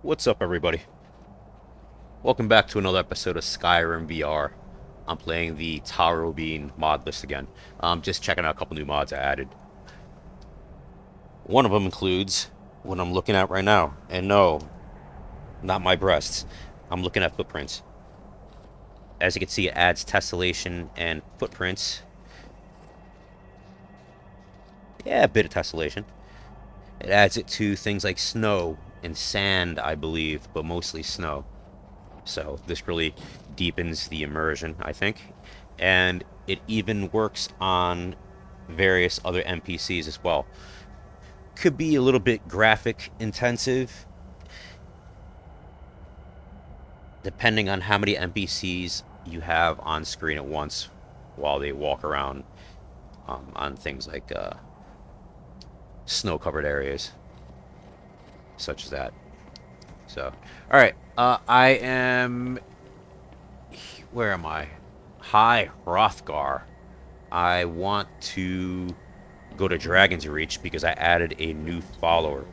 What's up, everybody? Welcome back to another episode of Skyrim VR. I'm playing the Tahrovin Modlist again. Just checking out a couple new mods I added. One of them includes what I'm looking at right now. And no, not my breasts. I'm looking at footprints. As you can see, it adds tessellation and footprints. Yeah, a bit of tessellation. It adds it to things like snow and sand, I believe, but mostly snow. So this really deepens the immersion, I think. And it even works on various other NPCs as well. Could be a little bit graphic intensive, depending on how many NPCs you have on screen at once while they walk around on things like snow-covered areas, such as that. So, all right, I am. Where am I? Hi, Hrothgar. I want to go to Dragon's Reach because I added a new follower.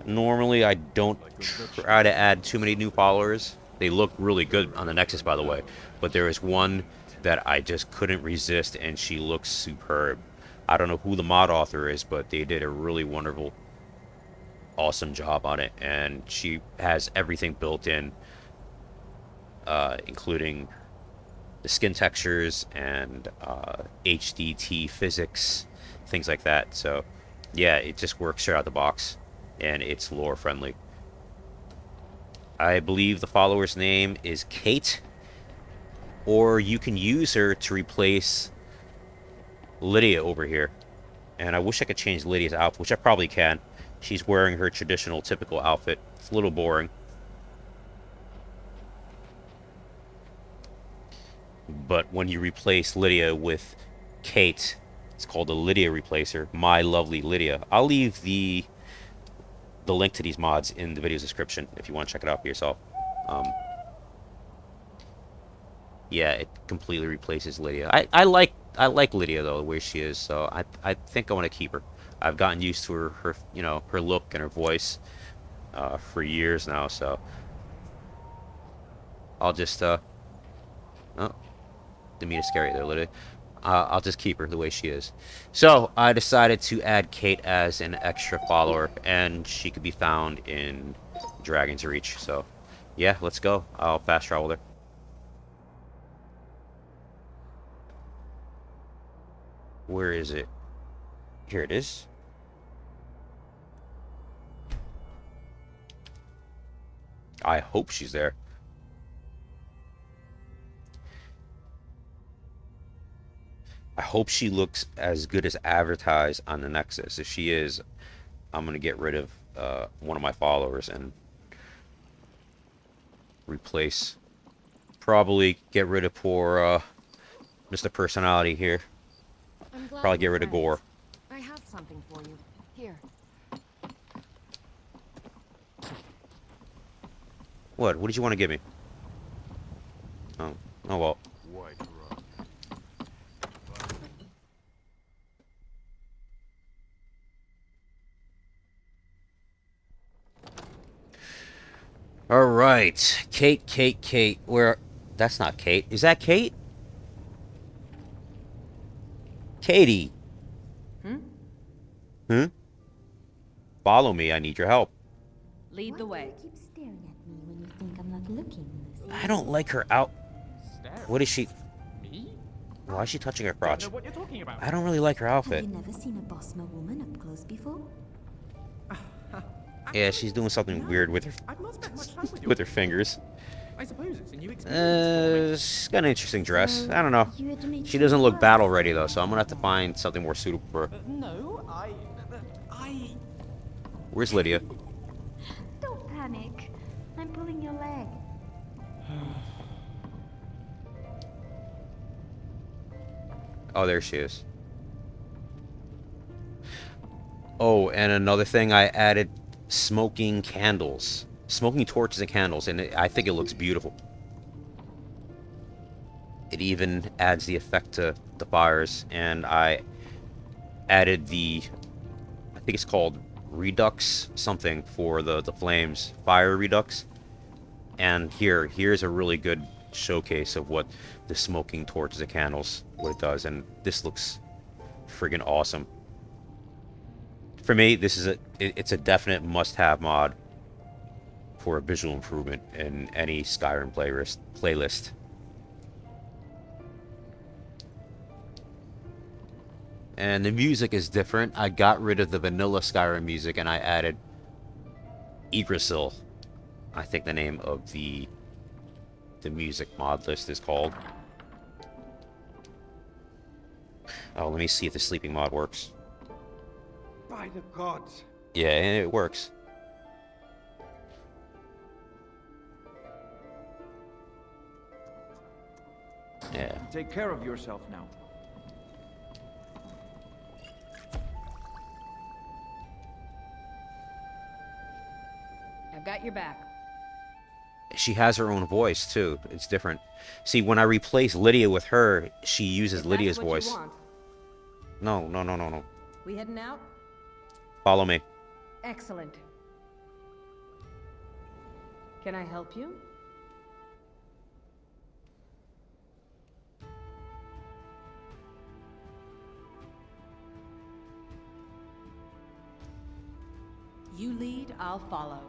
Normally, I don't try to add too many new followers. They look really good on the Nexus, by the way. But there is one that I just couldn't resist, and she looks superb. I don't know who the mod author is, but they did a really wonderful, awesome job on it. And she has everything built in, including the skin textures and HDT physics, things like that. So, yeah, it just works straight out the box, and it's lore friendly. I believe the follower's name is Kate, or you can use her to replace Lydia over here. And I wish I could change Lydia's outfit, which I probably can. She's wearing her traditional, typical outfit. It's a little boring. But when you replace Lydia with Kate, it's called a Lydia replacer. My lovely Lydia. I'll leave the link to these mods in the video's description if you want to check it out for yourself. Yeah, it completely replaces Lydia. I like Lydia though, the way she is. So I think I want to keep her. I've gotten used to her her look and her voice for years now. So I'll just oh, didn't mean to scare you there, Lydia. I'll just keep her the way she is. So I decided to add Kate as an extra follower, and she could be found in Dragon's Reach. So yeah, let's go. I'll fast travel there. Where is it? Here it is. I hope she's there. I hope she looks as good as advertised on the Nexus. If she is, I'm going to get rid of one of my followers and replace. Probably get rid of poor Mr. Personality here. Probably get rid of Gore. I have something for you. Here. What? What did you want to give me? Oh well. All right, Kate. Where? That's not Kate. Is that Kate? Katie. Hmm? Follow me. I need your help. Lead the way. Keep staring at me when you think I'm not looking. I don't like her out. What is she? Me? Why is she touching her crotch? Know what you're talking about. I don't really like her outfit. Have you never seen a Bosma woman up close before? Yeah, she's doing something weird with her I've not spent much time with you. with her fingers. I suppose it's a new experience. She's got an interesting dress. I don't know. You admit She you doesn't look were. battle ready though, so I'm gonna have to find something more suitable for her. No, Where's Lydia? Don't panic. I'm pulling your leg. Oh, there she is. Oh, and another thing, I added smoking candles. Smoking torches and candles, and I think it looks beautiful. It even adds the effect to the fires, and I added the, I think it's called redux something for the flames, fire redux. And here's a really good showcase of what the smoking torches of candles, what it does, and this looks friggin' awesome. For me, this is it's a definite must-have mod for a visual improvement in any Skyrim playlist. And the music is different. I got rid of the vanilla Skyrim music and I added Yggdrasil. I think the name of the music mod list is called. Oh, let me see if the sleeping mod works. By the gods. Yeah, and it works. Yeah. Take care of yourself now. I've got your back. She has her own voice too. It's different. See, when I replace Lydia with her, she uses Lydia's That's what voice. you want. No. We heading out? Follow me. Excellent. Can I help you? You lead, I'll follow.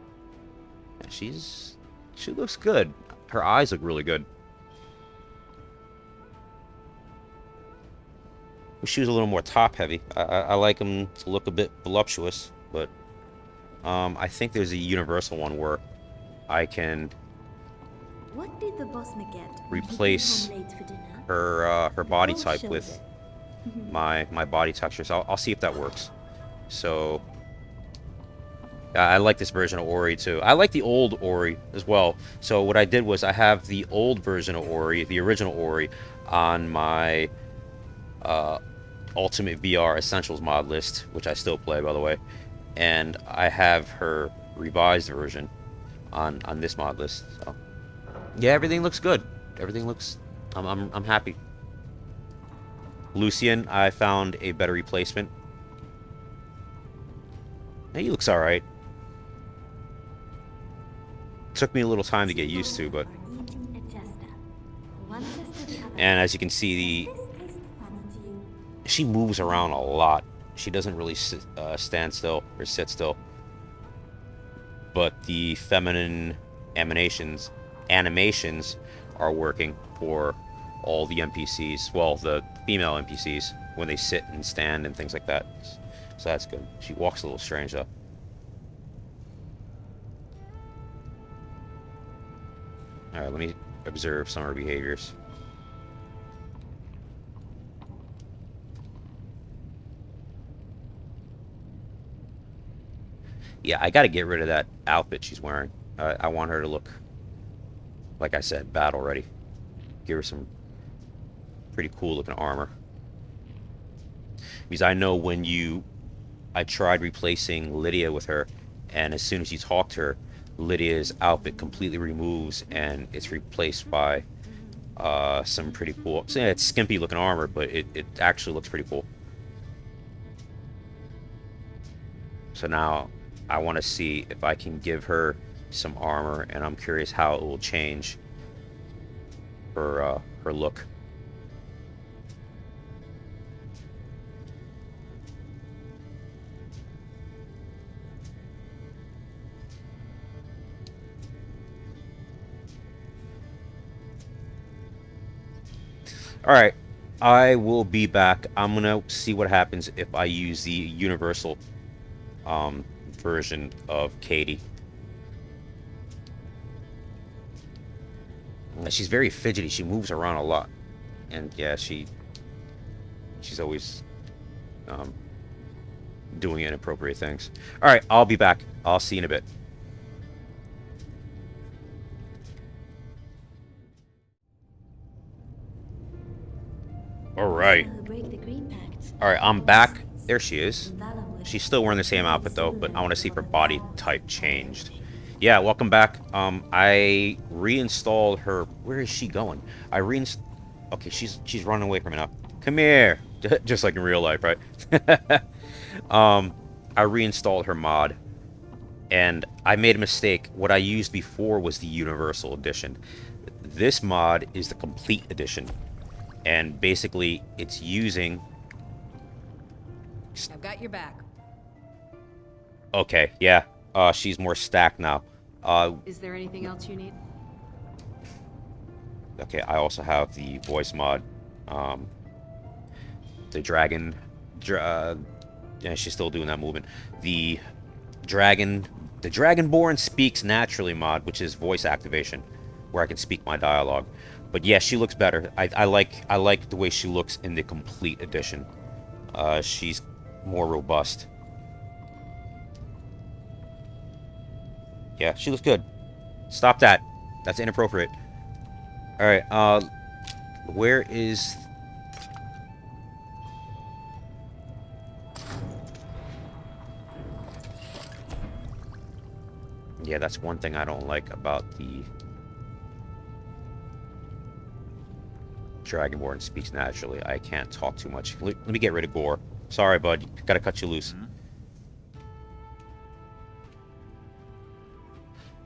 She looks good. Her eyes look really good. Wish she was a little more top heavy. I like them to look a bit voluptuous, but I think there's a universal one where I can What did the boss get? replace her body type with my body texture. So I'll see if that works. So I like this version of Ori too. I like the old Ori as well. So what I did was I have the old version of Ori, the original Ori, on my Ultimate VR Essentials mod list, which I still play, by the way. And I have her revised version on this mod list. So yeah, everything looks good. Everything looks. I'm happy. Lucian, I found a better replacement. Yeah, he looks all right. Took me a little time to get used to, but and as you can see, she moves around a lot. She doesn't really stand still or sit still. But the feminine animations are working for all the NPCs. Well, the female NPCs when they sit and stand and things like that. So that's good. She walks a little strange though. Alright, let me observe some of her behaviors. Yeah, I gotta get rid of that outfit she's wearing. I want her to look, like I said, battle ready. Give her some pretty cool looking armor. Because I know I tried replacing Lydia with her, and as soon as you talk to her, Lydia's outfit completely removes and it's replaced by some pretty cool. So yeah, it's skimpy looking armor, but it actually looks pretty cool. So now I want to see if I can give her some armor, and I'm curious how it will change her look. Alright, I will be back. I'm gonna see what happens if I use the universal version of Katie. She's very fidgety. She moves around a lot. And yeah, she's always doing inappropriate things. Alright, I'll be back. I'll see you in a bit. Alright. Alright, I'm back. There she is. She's still wearing the same outfit though, but I want to see if her body type changed. Yeah, welcome back. I reinstalled her. Where is she going? Okay, she's running away from me now. Come here. Just like in real life, right? I reinstalled her mod, and I made a mistake. What I used before was the Universal Edition. This mod is the Complete Edition, and basically it's using... I've got your back. Okay, yeah. She's more stacked now. Is there anything else you need? Okay, I also have the voice mod. The dragon... yeah, she's still doing that movement. The Dragonborn Speaks Naturally mod, which is voice activation, where I can speak my dialogue. But yeah, she looks better. I like the way she looks in the Complete Edition. She's more robust. Yeah, she looks good. Stop that. That's inappropriate. Alright, where is... Yeah, that's one thing I don't like about the Dragonborn Speaks Naturally. I can't talk too much. Let me get rid of Gore. Sorry, bud. Gotta cut you loose.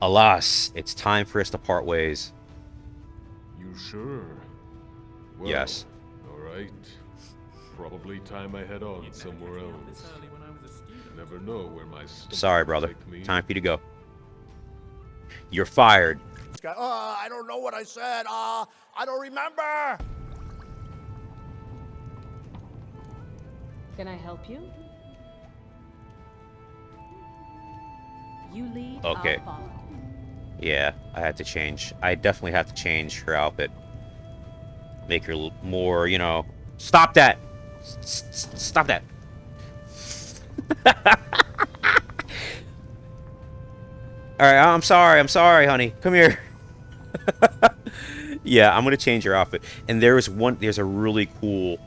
Alas, it's time for us to part ways. You sure? Well, Yes. Alright. Probably time I head on somewhere else. Never know where my stomach Sorry, will brother. take me. Time for you to go. You're fired. I don't know what I said. I don't remember. Can I help you? You lead, Okay. I'll follow. Yeah, I had to change. I definitely have to change her outfit. Make her more, you know... Stop that! Stop that! Alright, I'm sorry, honey. Come here. Yeah, I'm gonna change her outfit. And there's a really cool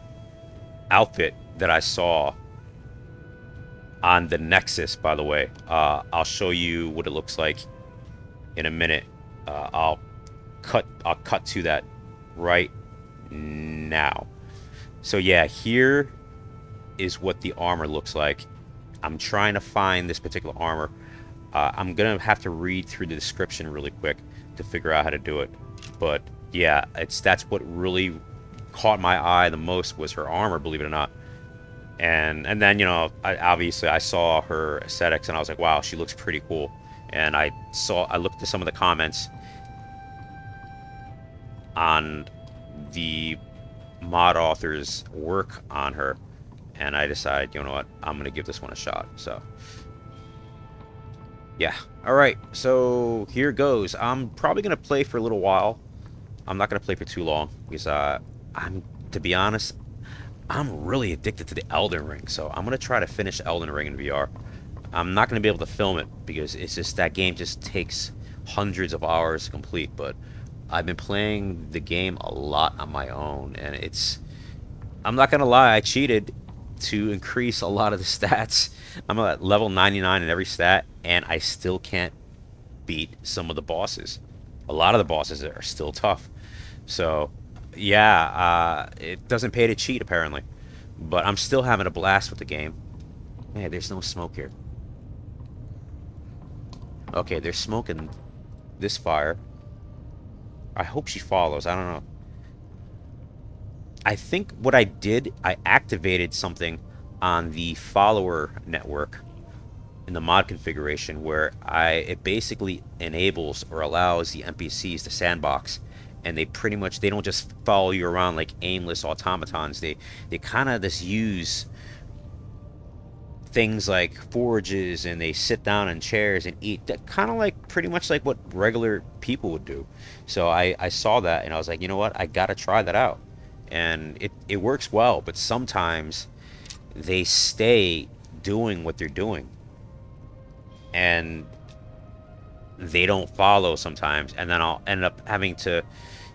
outfit that I saw on the Nexus, by the way. I'll show you what it looks like in a minute. I'll cut to that right now. So yeah, here is what the armor looks like. I'm trying to find this particular armor. I'm gonna have to read through the description really quick to figure out how to do it. But yeah, that's what really caught my eye the most was her armor, believe it or not. And then, you know, obviously I saw her aesthetics and I was like, wow, she looks pretty cool. And I looked at some of the comments on the mod author's work on her, and I decided, you know what, I'm gonna give this one a shot. So yeah, all right, so here goes. I'm probably gonna play for a little while. I'm not gonna play for too long because to be honest, I'm really addicted to the Elden Ring, so I'm gonna try to finish Elden Ring in VR. I'm not gonna be able to film it because it's just that game just takes hundreds of hours to complete, but I've been playing the game a lot on my own, and I'm not gonna lie, I cheated to increase a lot of the stats. I'm at level 99 in every stat, and I still can't beat some of the bosses. A lot of the bosses are still tough. So yeah, it doesn't pay to cheat apparently, but I'm still having a blast with the game. Man, there's no smoke here. Okay, there's smoke in this fire. I hope she follows. I don't know. I think what I did, I activated something on the follower network in the mod configuration where it basically enables or allows the NPCs to sandbox, and they don't just follow you around like aimless automatons. They kind of just use things like forages, and they sit down in chairs and eat. That kind of like pretty much like what regular people would do. So I saw that and I was like, you know what, I gotta try that out. And it works well, but sometimes they stay doing what they're doing and they don't follow sometimes, and then I'll end up having to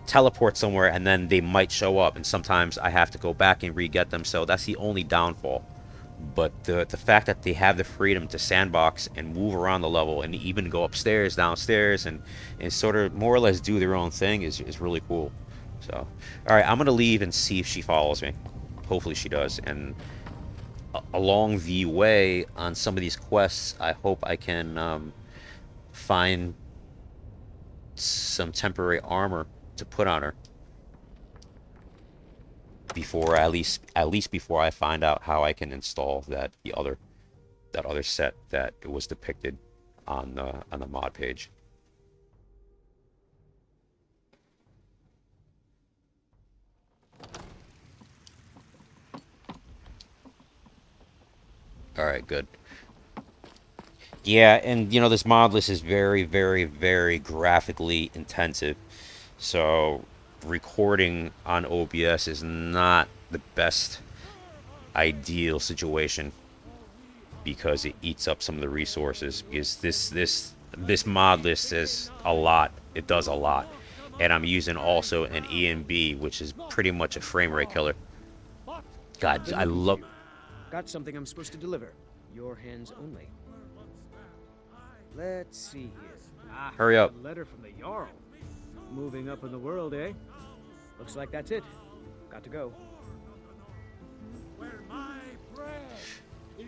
teleport somewhere and then they might show up, and sometimes I have to go back and re-get them. So that's the only downfall. But the fact that they have the freedom to sandbox and move around the level and even go upstairs, downstairs, and sort of more or less do their own thing is really cool. So, alright, I'm going to leave and see if she follows me. Hopefully she does. And along the way on some of these quests, I hope I can find some temporary armor to put on her before at least before I find out how I can install that other set that was depicted on the mod page. All right, good. Yeah, and you know, this mod list is very, very, very graphically intensive. So recording on OBS is not the best ideal situation because it eats up some of the resources, because this mod list is a lot. It does a lot. And I'm using also an EMB, which is pretty much a frame rate killer. God, I love... Got something I'm supposed to deliver. Your hands only. Let's see here. Hurry up. A letter from the Jarl. Moving up in the world, eh? Looks like that's it. Got to go.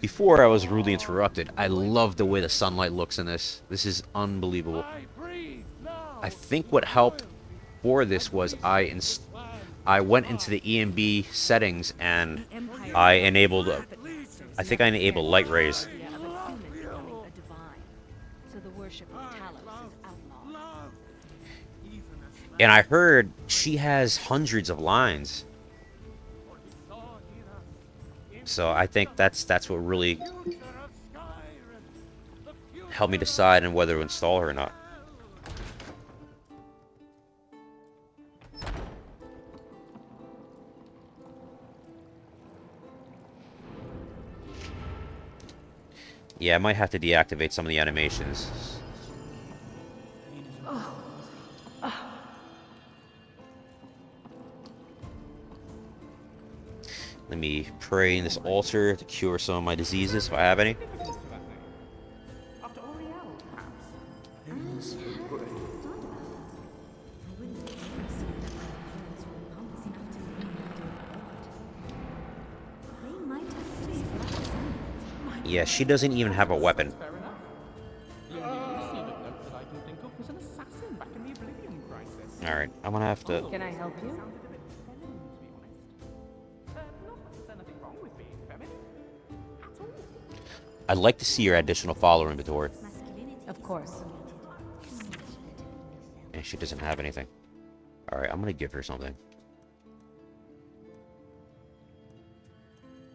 Before I was rudely interrupted, I love the way the sunlight looks in this. This is unbelievable. I think what helped for this was I went into the EMB settings and I enabled, I think I enabled light rays. And I heard she has hundreds of lines. So I think that's what really helped me decide on whether to install her or not. Yeah, I might have to deactivate some of the animations. Let me pray in this altar to cure some of my diseases, if I have any. After Oriel, perhaps. Yeah, she doesn't even have a weapon. Fair enough. The only received note that I can think of was an assassin back in the Oblivion Crisis. Alright, I'm gonna have to... Can I help you? Not that there's anything wrong with being feminine. At all. I'd like to see your additional follower inventory. Of course. And she doesn't have anything. Alright, I'm gonna give her something.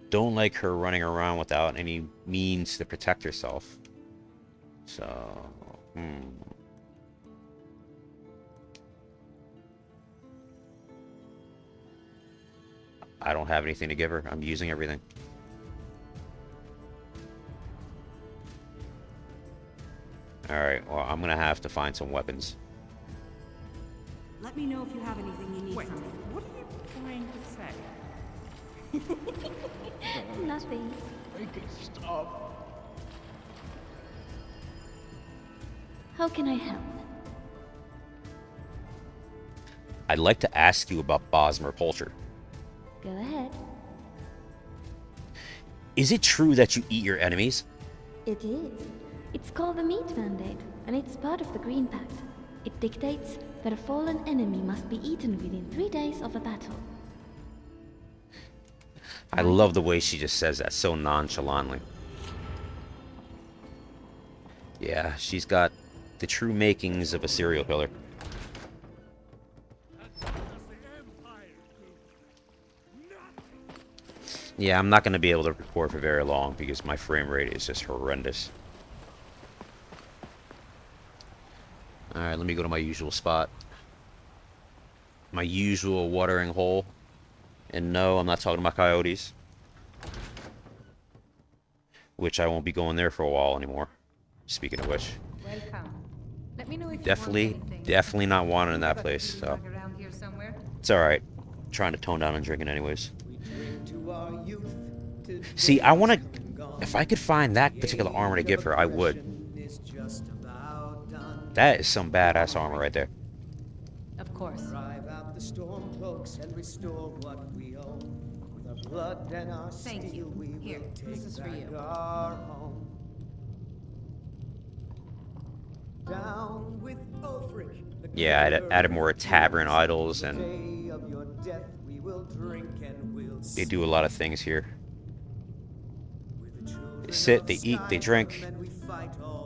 Don't like her running around without any means to protect herself. So, I don't have anything to give her. I'm using everything. Alright, well, I'm gonna have to find some weapons. Let me know if you have anything you need Wait, from me. what are you trying to say? Nothing. Make it stop. How can I help? I'd like to ask you about Bosmer Poulter. Go ahead. Is it true that you eat your enemies? It is. It's called the Meat Mandate, and it's part of the Green Pact. It dictates that a fallen enemy must be eaten within 3 days of a battle. I love the way she just says that so nonchalantly. Yeah, she's got the true makings of a serial killer. Yeah, I'm not going to be able to record for very long because my frame rate is just horrendous. Alright, let me go to my usual spot. My usual watering hole. And no, I'm not talking about coyotes. Which I won't be going there for a while anymore. Speaking of which. Welcome. Let me know if Definitely not wanted in that place, so. around here somewhere. It's alright. Trying to tone down on drinking anyways. See, I want to... If I could find that particular armor to give her, I would. That is some badass armor right there. Of course. Drive out the storm cloaks and restore what we own. With Thank you. Here, this is for you. Down with Ulfric. Yeah, I added more tavern idols, and they do a lot of things here. They sit, they eat, they drink.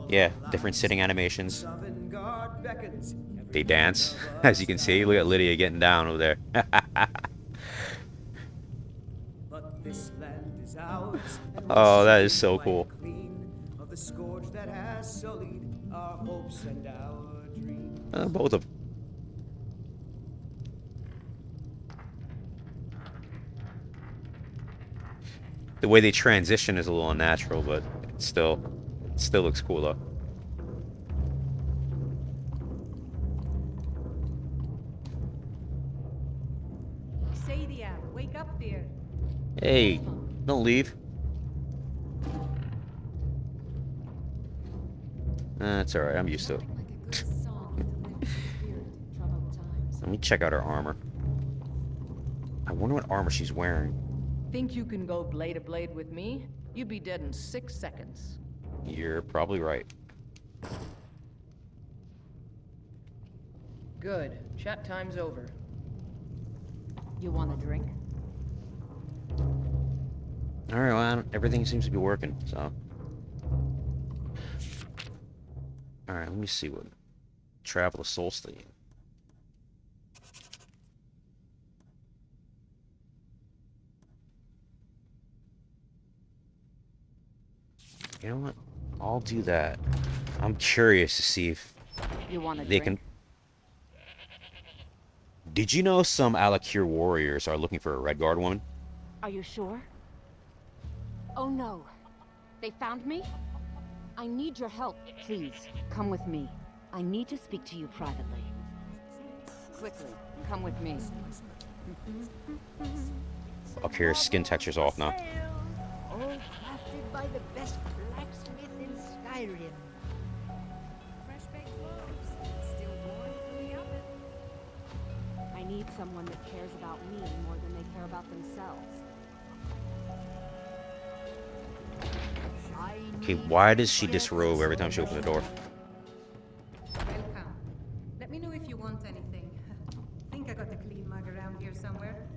Yeah, different sitting animations. They dance, as you can see. Look at Lydia getting down over there. Oh, that is so cool. Both of them. The way they transition is a little unnatural, but it still looks cool though. Sadia, wake up there. Hey, don't leave. That's alright, I'm used to it. Let me check out her armor. I wonder what armor she's wearing. Think you can go blade to blade with me? You'd be dead in 6 seconds. You're probably right. Good. Chat time's over. You want a drink? Alright, well, everything seems to be working, so. Alright, let me see what. Travel to Solstheim. You know what? I'll do that. I'm curious to see if You want a they drink? can. Did you know some Alakir warriors are looking for a Redguard woman? Are you sure? Oh no. They found me? I need your help. Please, come with me. I need to speak to you privately. Quickly, come with me. Up here, skin texture's off now. All crafted by the best blacksmith in Skyrim. Fresh baked loaves, still warm from the oven. I need someone that cares about me more than they care about themselves. Okay, why does she disrobe every time she opens the door? Welcome. Let me know if you want anything. Think I got a clean mug around here somewhere.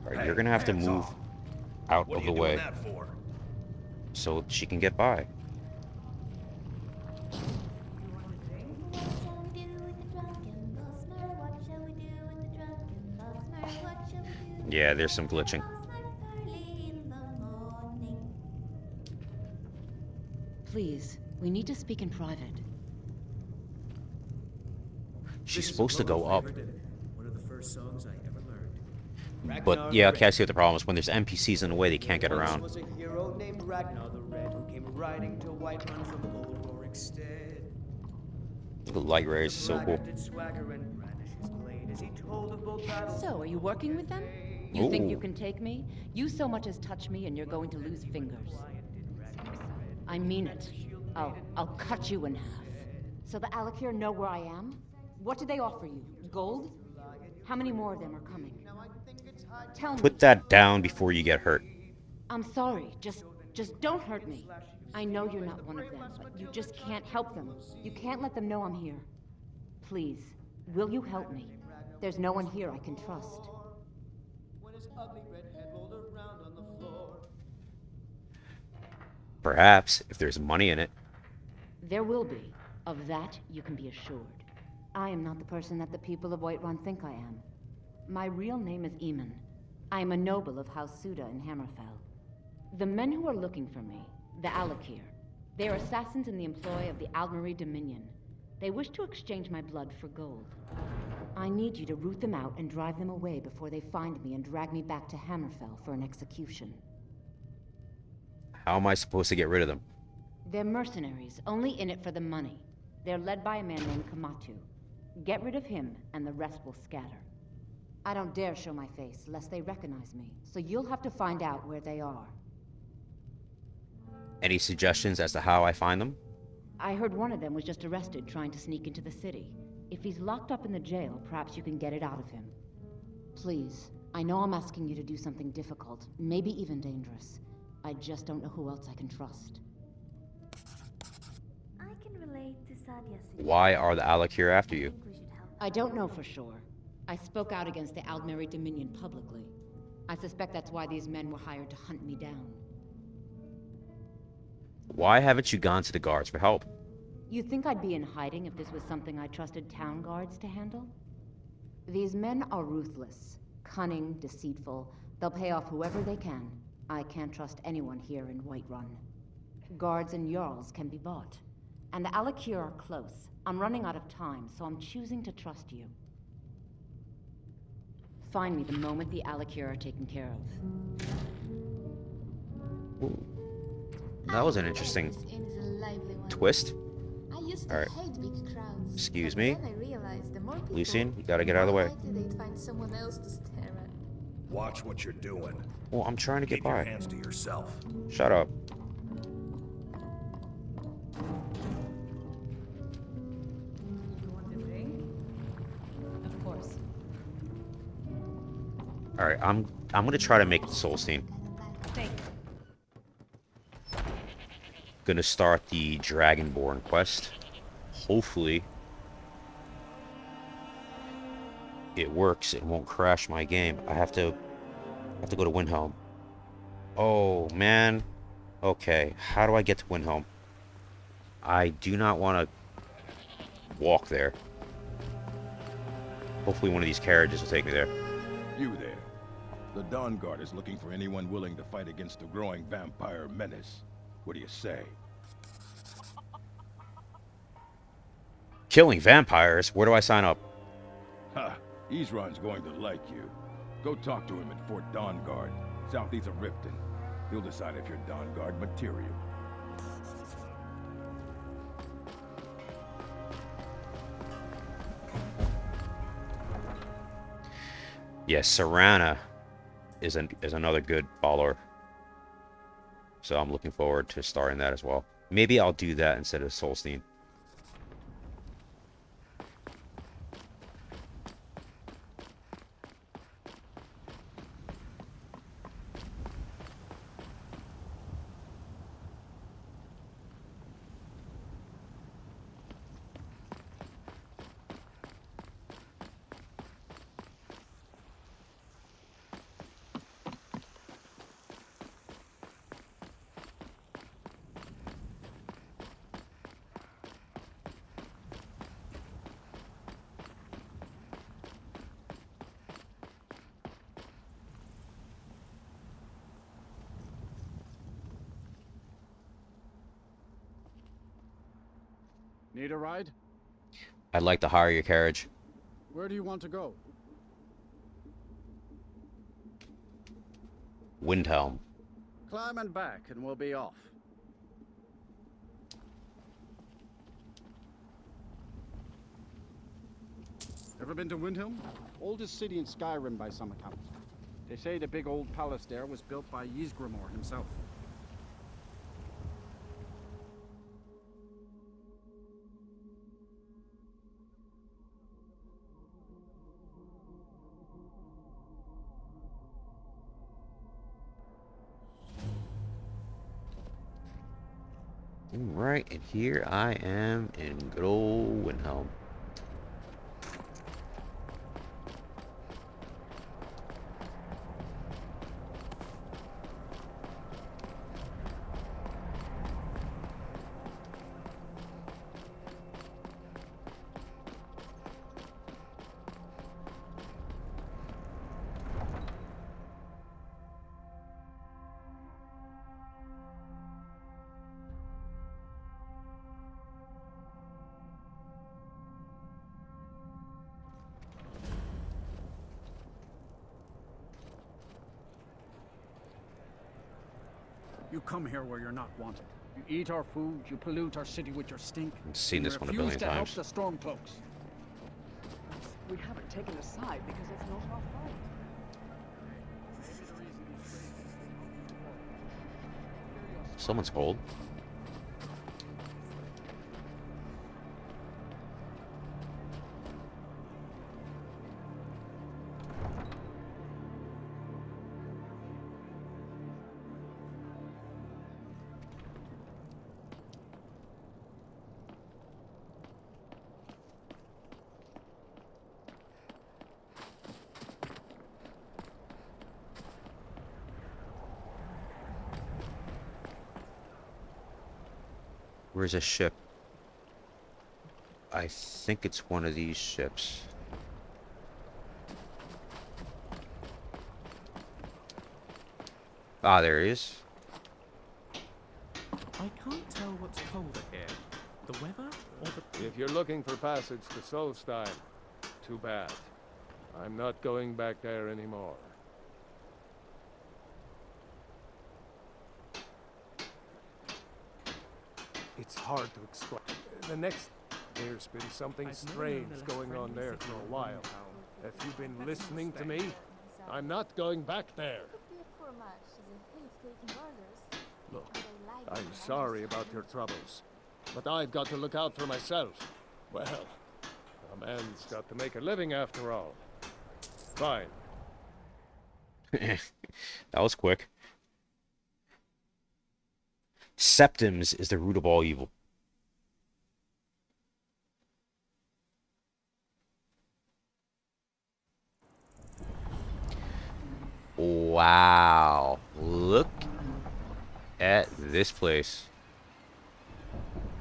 Alright, you're gonna have to move out of the way so she can get by. Yeah, there's some glitching. Please, we need to speak in private. She's supposed to go up. One of the first songs I ever learned. But yeah, okay, I see what the problem is. When there's NPCs in the way, they can't get around. Was a hero named Ragnar the Red who came riding to Whiterun from old Rorik's stead. The light rays is so cool. Did swagger and brandish his blade as he told of both battles. So, are you working with them? You think you can take me? You so much as touch me and you're going to lose fingers. I mean it. I'll cut you in half. So the Alakir know where I am? What do they offer you? Gold? How many more of them are coming? Tell me. Put that down before you get hurt. I'm sorry. Just don't hurt me. I know you're not one of them, but you just can't help them. You can't let them know I'm here. Please, will you help me? There's no one here I can trust. Perhaps, if there's money in it. There will be. Of that, you can be assured. I am not the person that the people of Whiterun think I am. My real name is Eamon. I am a noble of House Suda in Hammerfell. The men who are looking for me, the Alakir, they are assassins in the employ of the Aldmeri Dominion. They wish to exchange my blood for gold. I need you to root them out and drive them away before they find me and drag me back to Hammerfell for an execution. How am I supposed to get rid of them? They're mercenaries, only in it for the money. They're led by a man named Kamatu. Get rid of him, and the rest will scatter. I don't dare show my face, lest they recognize me, so you'll have to find out where they are. Any suggestions as to how I find them? I heard one of them was just arrested trying to sneak into the city. If he's locked up in the jail, perhaps you can get it out of him. Please, I know I'm asking you to do something difficult, maybe even dangerous. I just don't know who else I can trust. I can relate to Sadia's situation. Why are the Alakir after you? I don't know for sure. I spoke out against the Aldmeri Dominion publicly. I suspect that's why these men were hired to hunt me down. Why haven't you gone to the guards for help? You'd think I'd be in hiding if this was something I trusted town guards to handle? These men are ruthless, cunning, deceitful. They'll pay off whoever they can. I can't trust anyone here in Whiterun. Guards and Jarls can be bought. And the Alakir are close. I'm running out of time, so I'm choosing to trust you. Find me the moment the Alakir are taken care of. Ooh. That was an interesting twist. Alright. Excuse me. Lucian, you gotta get out of the way. Watch what you're doing. Well, I'm trying to get Keep by. your hands to yourself. Shut up. You want a drink? Of course. Alright, I'm gonna try to make the Solstheim. Thank you. Gonna start the Dragonborn quest. Hopefully it works. It won't crash my game. I have to go to Windhelm. Oh man. Okay, how do I get to Windhelm? I do not want to walk there. Hopefully one of these carriages will take me there. You there. The Dawn Guard is looking for anyone willing to fight against the growing vampire menace. What do you say? Killing vampires? Where do I sign up? Ha! Isran's going to like you. Go talk to him at Fort Dawn Guard, southeast of Riften. He'll decide if you're Dawn Guard material. Yes, Serana is another good baller. So I'm looking forward to starting that as well. Maybe I'll do that instead of Solstheim. Need a ride? I'd like to hire your carriage. Where do you want to go? Windhelm. Climb and back, and we'll be off. Ever been to Windhelm? Oldest city in Skyrim by some accounts. They say the big old palace there was built by Ysgramor himself. Right, and here I am in good old Windhelm. You come here where you're not wanted. You eat our food, you pollute our city with your stink. I've seen this one a refuse billion to help times. the Stormcloaks. We haven't taken a side because it's not our fight. someone's cold. Where's a ship? I think it's one of these ships. Ah, there he is. I can't tell what's colder here, the weather or the... If you're looking for passage to Solstheim, too bad. I'm not going back there anymore. It's hard to explain. There's been something strange going on there for a while. Have you been listening to me? I'm not going back there. Look, I'm sorry about your troubles, but I've got to look out for myself. Well, a man's got to make a living after all. Fine. That was quick. Septims is the root of all evil. Wow. Look at this place.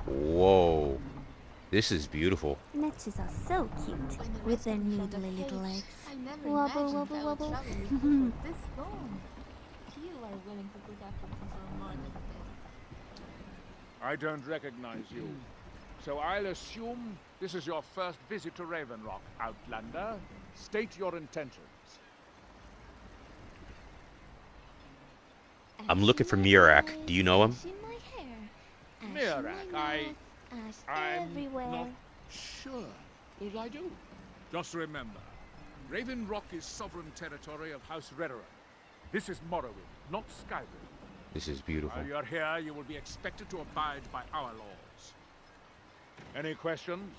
Whoa. This is beautiful. Netches are so cute, with their noodly little legs. Wobble, wobble, wobble. This long. You are willing to put up with me for more than a day. I don't recognize you. So I'll assume this is your first visit to Raven Rock, Outlander. State your intentions. I'm looking for Murak. Do you know him? Murak, I'm everywhere. not sure that I do. Just remember, Raven Rock is sovereign territory of House Redoran. This is Morrowind, not Skyrim. This is beautiful. While you're here, you will be expected to abide by our laws. Any questions?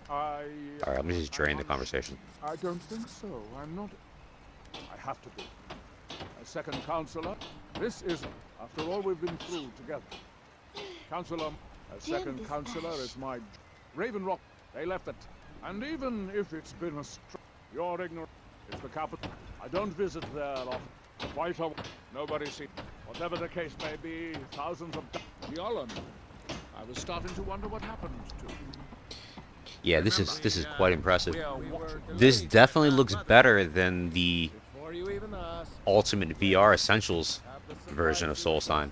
Alright, let me just drain the conversation. I don't think so. I'm not... I have to be. A second counselor? This isn't. After all we've been through together. Counselor, a second counselor is my... Raven Rock, they left it. And even if it's been a you're ignorant. It's the capital. I don't visit there often. Quite a... Nobody sees... Whatever the case may be, thousands of... The island. I was starting to wonder what happened to... Yeah, this is quite impressive. This definitely looks better than the Ultimate VR Essentials version of Solstheim.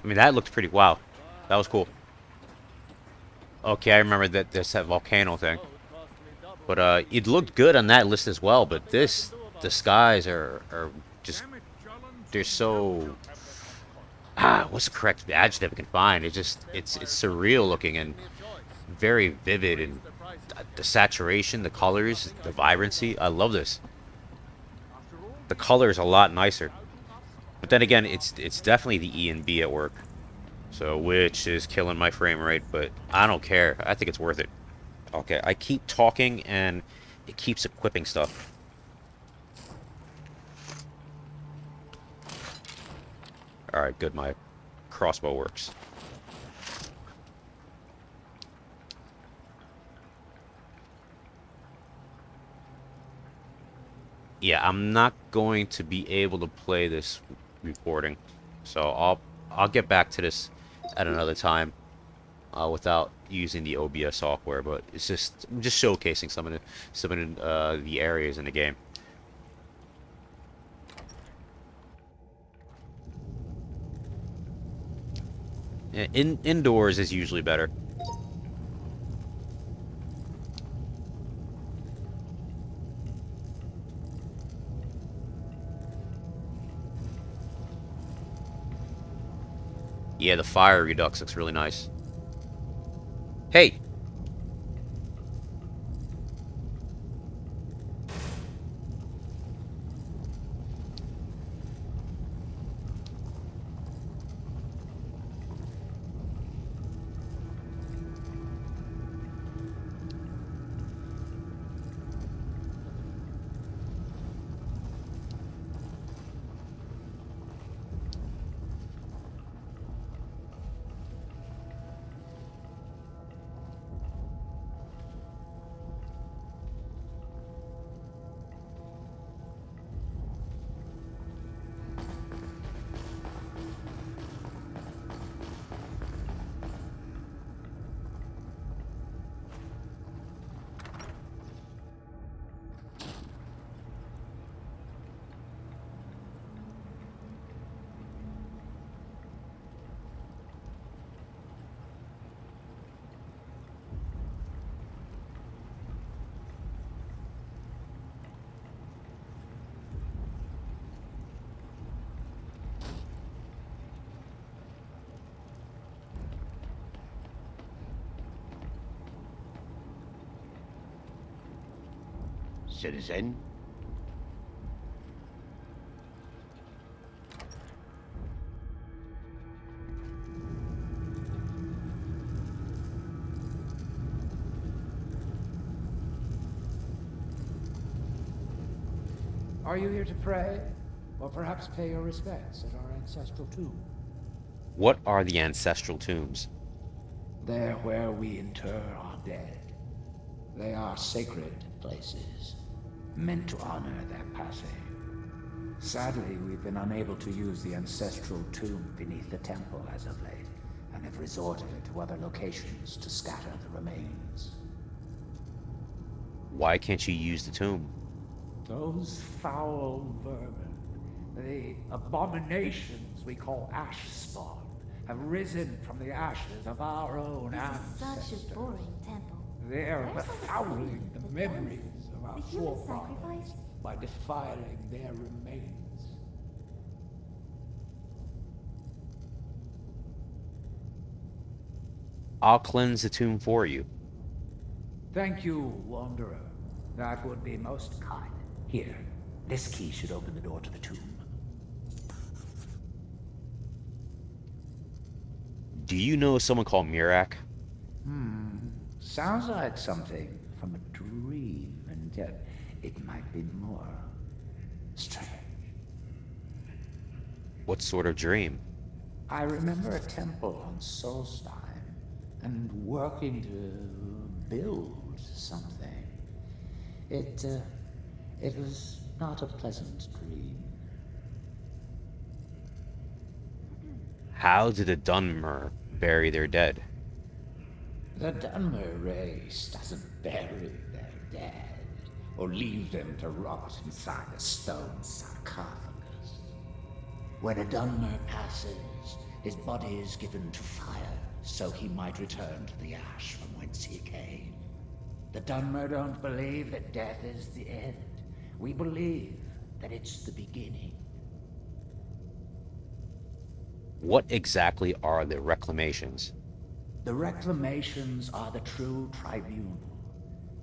I mean, that looked pretty... Wow. That was cool. Okay, I remember that there's that volcano thing. But it looked good on that list as well, but this... The skies are just... They're so... what's the correct adjective I can find? It's surreal looking and very vivid, and the saturation, the colors, the vibrancy. I love this. The color is a lot nicer. But then again, it's definitely the E and B at work. So, which is killing my frame rate, but I don't care. I think it's worth it. Okay, I keep talking and it keeps equipping stuff. Alright, good. My crossbow works. Yeah, I'm not going to be able to play this recording, so I'll get back to this at another time without using the OBS software. But it's just I'm just showcasing some of the areas in the game. Yeah, indoors is usually better. Yeah, the fire redux looks really nice. Hey! citizen. Are you here to pray? Or perhaps pay your respects at our ancestral tomb? What are the ancestral tombs? They're where we inter our dead. They are sacred places, meant to honor their passing. Sadly, we've been unable to use the ancestral tomb beneath the temple as of late, and have resorted to other locations to scatter the remains. Why can't you use the tomb? Those foul vermin, the abominations we call ash spawn, have risen from the ashes of our own ancestors. Such a boring temple. They're Where's all the befouling the the memories dances, of our the human forefathers sacrifice? by defiling their remains. I'll cleanse the tomb for you. Thank you, Wanderer. That would be most kind. Here, this key should open the door to the tomb. Do you know someone called Mirak? Sounds like something from a dream, and yet it might be more strange. What sort of dream? I remember a temple on Solstheim, and working to build something. It was not a pleasant dream. How did the Dunmer bury their dead? The Dunmer race doesn't bury their dead, or leave them to rot inside a stone sarcophagus. When a Dunmer passes, his body is given to fire, so he might return to the ash from whence he came. The Dunmer don't believe that death is the end. We believe that it's the beginning. What exactly are the reclamations? The reclamations are the true tribunal,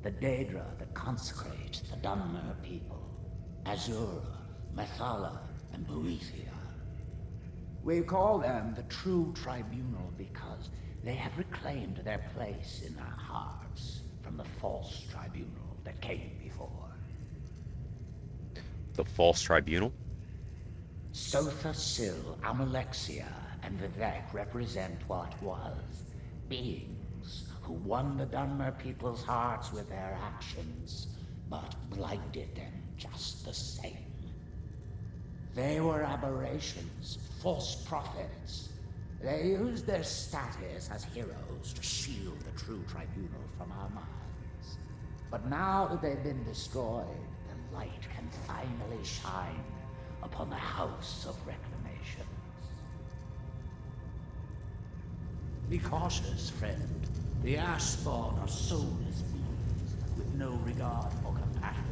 the Daedra that consecrate the Dunmer people, Azura, Methala, and Boethia. We call them the true tribunal because they have reclaimed their place in our hearts from the false tribunal that came before. The false tribunal? Sotha Sil, Amalexia, and Vivek represent what was. Beings who won the Dunmer people's hearts with their actions, but blinded them just the same. They were aberrations, false prophets. They used their status as heroes to shield the true tribunal from our minds. But now that they've been destroyed, the light can finally shine upon the House of Reclamations. Be cautious, friend. The ash spawn are soulless beings with no regard for compassion.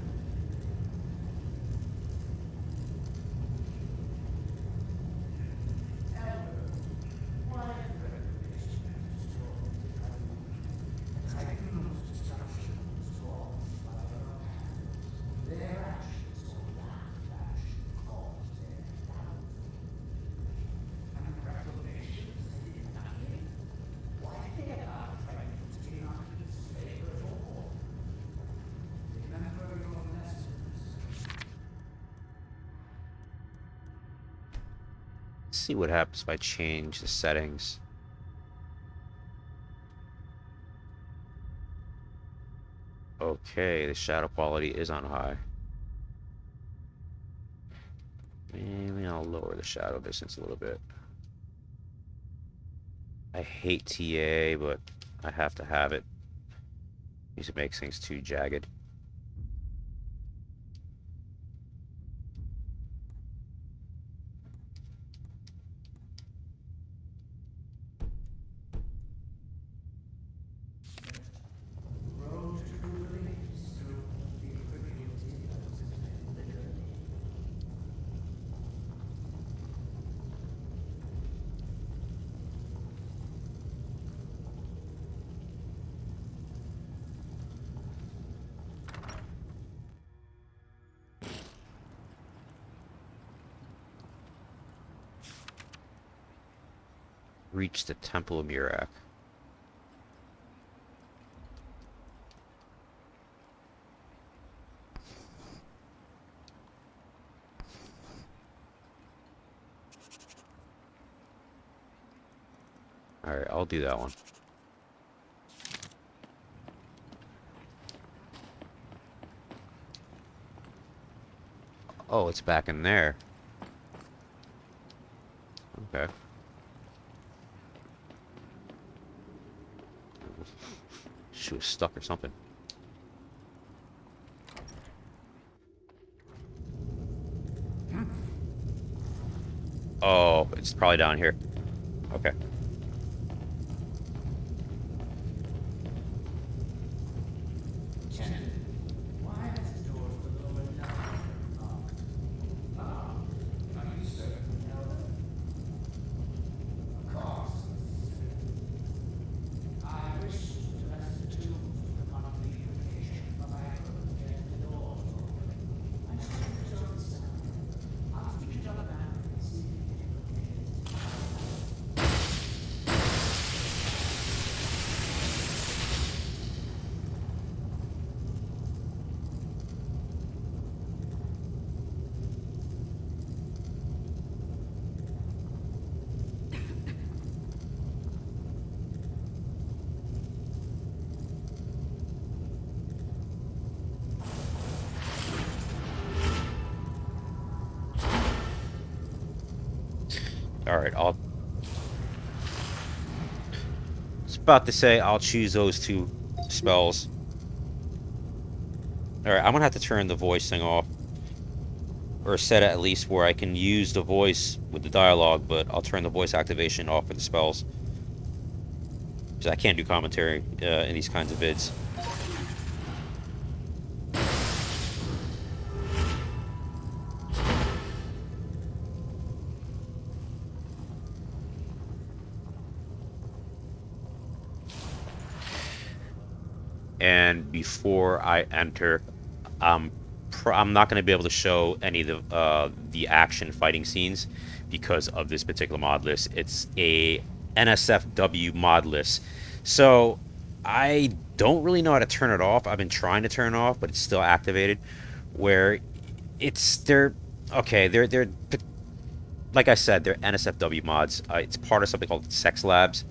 See what happens if I change the settings. Okay, the shadow quality is on high. Maybe I'll lower the shadow distance a little bit. I hate TA, but I have to have it. It makes things too jagged. reach the Temple of Mirak. Alright, I'll do that one. Oh, it's back in there. Okay. She was stuck or something. Oh, it's probably down here. Okay. Alright, I was about to say I'll choose those two spells. Alright, I'm gonna have to turn the voice thing off. Or set it at least where I can use the voice with the dialogue, but I'll turn the voice activation off for the spells. Because I can't do commentary in these kinds of vids. And before I enter, I'm not going to be able to show any of the action fighting scenes because of this particular mod list. It's a NSFW mod list, so I don't really know how to turn it off. I've been trying to turn it off, but it's still activated. Where they're like I said, they're NSFW mods. It's part of something called Sex Labs,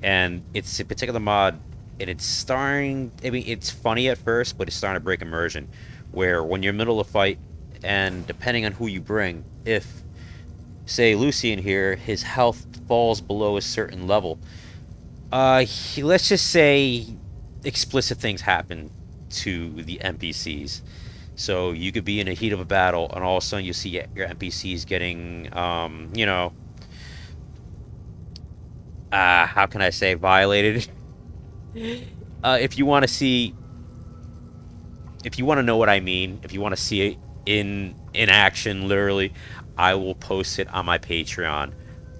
and it's a particular mod. And it's starting, I mean, it's funny at first, but it's starting to break immersion. Where when you're in the middle of a fight, and depending on who you bring, if, say, Lucian here, his health falls below a certain level, let's just say explicit things happen to the NPCs. So you could be in the heat of a battle, and all of a sudden you see your NPCs getting, how can I say, violated? If you want to see, if you want to know what I mean, if you want to see it in action, literally, I will post it on my Patreon.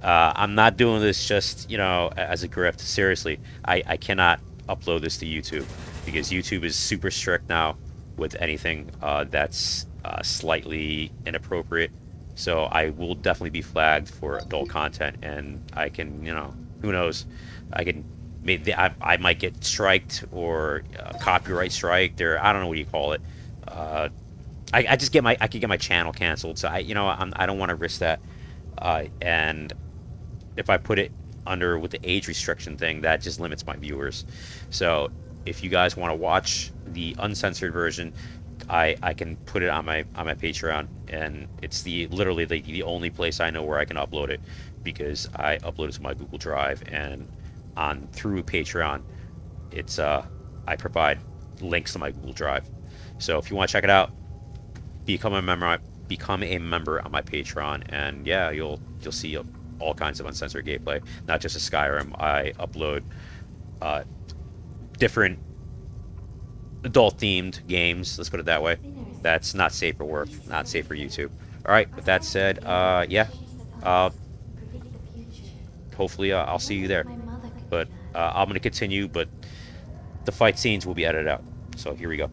I'm not doing this just, as a grift. Seriously, I cannot upload this to YouTube because YouTube is super strict now with anything that's slightly inappropriate. So I will definitely be flagged for adult content, and I can, who knows, I might get striked or copyright striked, or I don't know what you call it. I could get my channel canceled. So I don't want to risk that. And if I put it under with the age restriction thing, that just limits my viewers. So if you guys want to watch the uncensored version, I can put it on my Patreon, and it's literally the only place I know where I can upload it, because I upload it to my Google Drive, and through Patreon, it's I provide links to my Google Drive. So if you want to check it out, become a member on my Patreon, and yeah, you'll see all kinds of uncensored gameplay, not just a Skyrim. I upload different adult themed games, let's put it that way, that's not safe for work, not safe for YouTube. Alright, with that said, yeah, hopefully I'll see you there. But I'm going to continue, but the fight scenes will be edited out. So here we go.